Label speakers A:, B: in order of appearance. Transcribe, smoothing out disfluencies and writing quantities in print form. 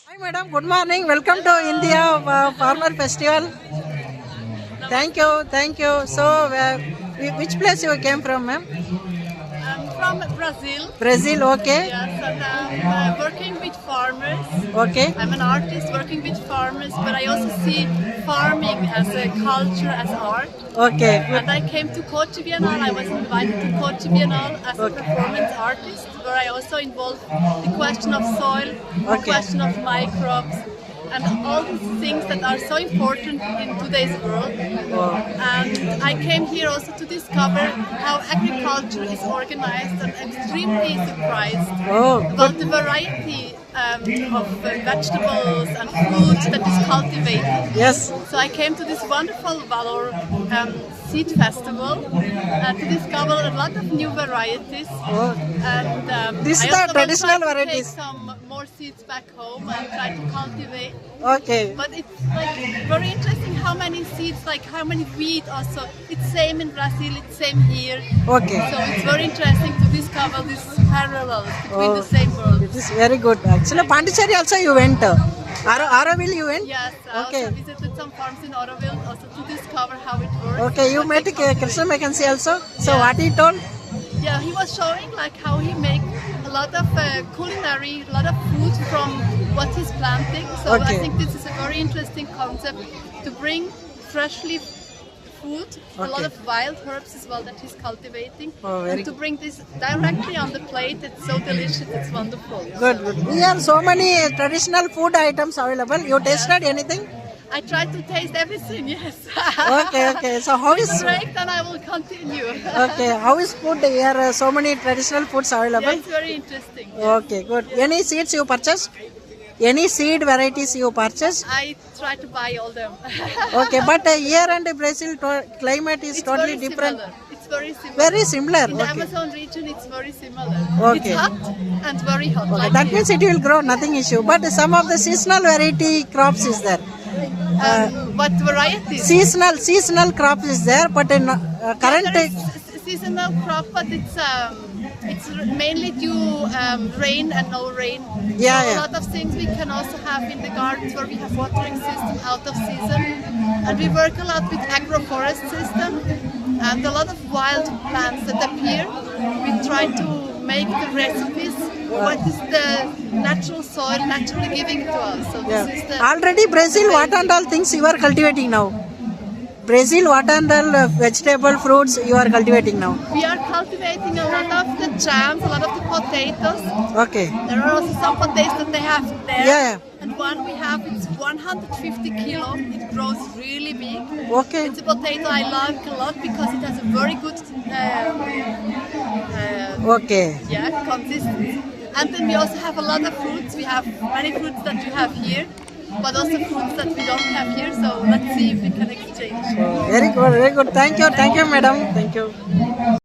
A: Hi madam, good morning. Welcome to India Farmer Festival. Thank you, thank you. So, which place you came from, ma'am?
B: I'm from Brazil.
A: Brazil, okay.
B: Yes, and I'm working with farmers.
A: Okay,
B: I'm an artist working with farmers, but I also see farming as a culture, as art.
A: okay, good.
B: And I came to Kochi Biennale. I was invited to Kochi Biennale as a performance artist, where I also involve the question of soil, the
A: Okay.
B: question of microbes, and all these things that are so important in today's world.
A: Oh,
B: And I came here also to discover how agriculture is organized, and extremely surprised
A: oh,
B: about
A: good.
B: the variety of vegetables and fruits that is cultivated.
A: Yes.
B: So I came to this wonderful Vellor Seed Festival to discover a lot of new varieties.
A: Oh,
B: And
A: This
B: I
A: is the
B: also will
A: traditional
B: try to
A: varieties.
B: take some more seeds back home and try to cultivate.
A: okay.
B: But it's like very interesting how many seeds, like how many wheat also. It's same in Brazil, it's same here.
A: Okay.
B: So it's very interesting to discover these parallels between the
A: Oh.
B: same world.
A: It is very good. Actually, Pondicherry also you went. Arovil you went?
B: Yes, I
A: Okay.
B: also visited some farms in Arovil also to discover how it works.
A: Okay, you
B: what
A: met
B: they cultivate.
A: Krishna McKenzie also. So
B: Yeah.
A: what he told?
B: Yeah, he was showing like how he make a lot of culinary, a lot of food from what he's planting. So I
A: Okay.
B: think this is a very interesting concept to bring freshly food, a lot
A: Okay.
B: of wild herbs as well that he's cultivating,
A: Oh, very
B: and to bring this directly on the plate. It's so delicious, it's wonderful.
A: Good, good. Here so many traditional food items available. You tasted anything?
B: I tried to taste everything, yes.
A: Okay, okay. So how
B: With
A: is
B: a break, then I will continue.
A: okay? How is food here? So many traditional foods
B: Yeah,
A: available.
B: it's very interesting.
A: Okay, good. Any seeds you purchased? Any seed varieties you purchased?
B: I try to buy all them.
A: Okay, but here and Brazil climate is
B: It's
A: totally
B: very
A: different.
B: similar. It's very similar.
A: Very similar.
B: In the
A: Okay.
B: Amazon region, it's very similar.
A: Okay.
B: It's hot and very hot.
A: Okay,
B: like
A: that
B: here.
A: means it will grow, nothing issue. But some of the seasonal variety crops is there.
B: What varieties?
A: Seasonal crops is there, but in current
B: There is seasonal crop, but it's mainly due rain and no rain.
A: Yeah,
B: so
A: yeah.
B: A lot of things we can also have in the gardens where we have watering system out of season, and we work a lot with agroforest system and a lot of wild plants that appear. We try to make the recipes. What is the natural soil naturally giving to us? So this
A: yeah.
B: is the
A: Already Brazil, what and all things you are cultivating now? Brazil, what and all vegetable fruits you are cultivating now?
B: we are cultivating a lot of the jams, a lot of the potatoes.
A: Okay.
B: There are also some potatoes that they have there.
A: Yeah,
B: And one we have, it's 150 kilo. It grows really big.
A: Okay.
B: It's a potato I like a lot because it has a very good
A: Okay.
B: consistency. And then we also have a lot of fruits. We have many fruits that you have here, but also fruits that we don't have here. So let's see if we can exchange.
A: Very good, very good. Thank you, madam. Thank you.